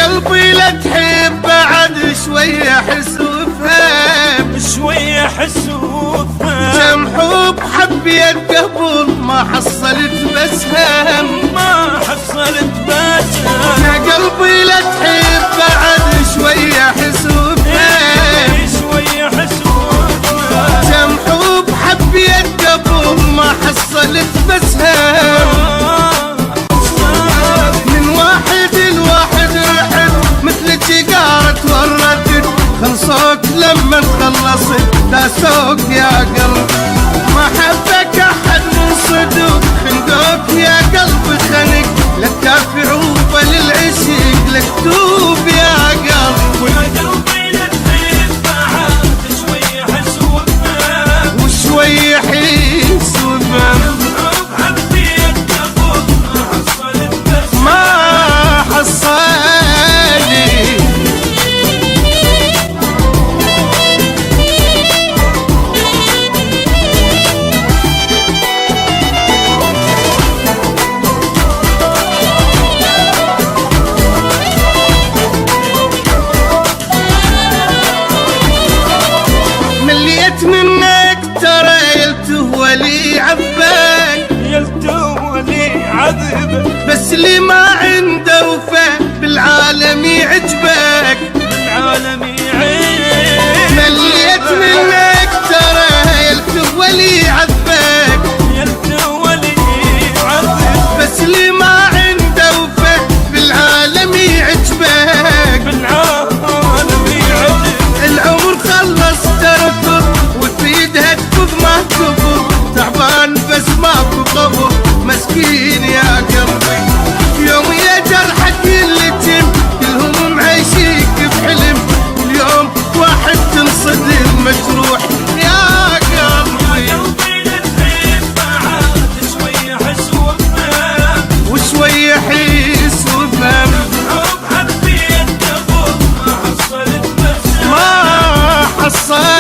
قلبي لا تحب بعد شوية حس وفهم، شوية حس وفهم. كم حب حبيت قبل ما حصلت بسهم، ما حصلت بسهم. يا قلبي لا تحب بعد شوية حس وفهم، شوية حس وفهم. كم حب حبيت قبل ما حصلت بسهم، من واحد لواحد رحت مثل تجارة وردت، خلصوك لما تخلصت داسوك يا قلب، ما حبك احد من صدوق خندوك يا قلب خنق، لا تكافي عوبة للعشق لك توب يا قلب. ويا قلبي لا تحب بعد شوية حس وفهم، وشوي حس وفهم. حبيت قبل ما حصلت بسهم. ما حصلي مليت منك ترى يلتهوى لي عباك، يلتوى لي عذبك. بس اللي ما عنده وفاء بالعالم يعجبك، بالعالم يعيش. مليت منك ترى يلتهوى لي عباك، يلتوى لي عذبك. بس اللي ما عنده وفاء بالعالم يعجبك، بالعالم يعذبك. العمر خلص تركض وتفيدها تفض ما تكبر، تعبان بس ماكو قبر مسكين يا قلبي، يوم يا جرحك يلتم كلهم عايشيك بحلم، اليوم واحد تنصدم مجروح يا قلبي. يا قلبي لا تحب بعد شوية حس وفهم، وشوي حس وفهم. حب حبيت قبل ما حصلت بسهم. ما حصلي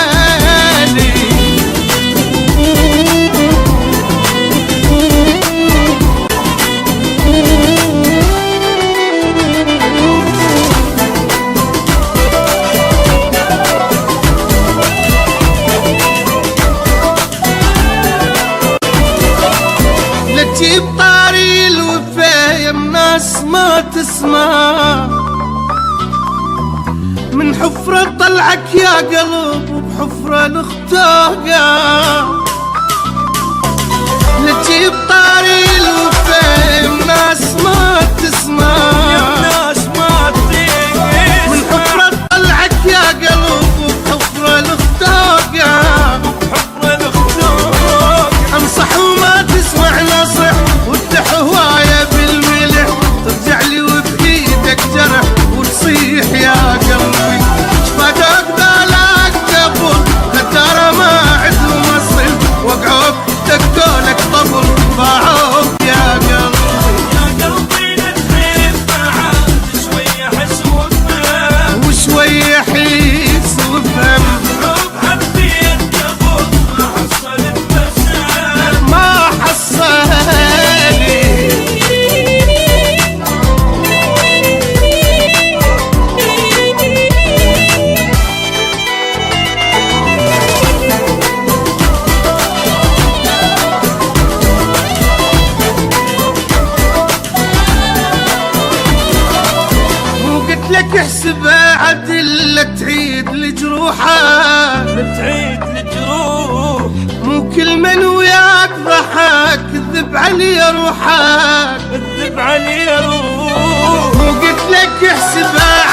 لا تجيب طاري الوفا يا ناس ما تسمع، من حفرة طلعك يا قلب وبحفرة نختاقة، لا تجيب طاري الوفا يا ناس ما تسمع، الناس ما تيجي. من حفرة طلعك يا قلب وبحفرة نختاقة، حفرة الخدود. انصح وما تسمع نصح وتدح هواية بالملح، ترجع لي وبايدك جرح وتصيح يا قلبي، شفاتك ذالك قبل ترى ما عدل مصل، وقعوك دقولك طبل باعوك يا قلبي. يا قلبي لا تحب بعد شوية حس وفهم، وشوي حس وفهم. حب حبيت قبل ما حصلت بسهم. ما حصلي لك احسبها عدل لا تعيد لجروحك، بتعيد الجروح. مو كل من وياك ضحك كذب علي روحك، كذب علي روح. مو قلت لك احسبها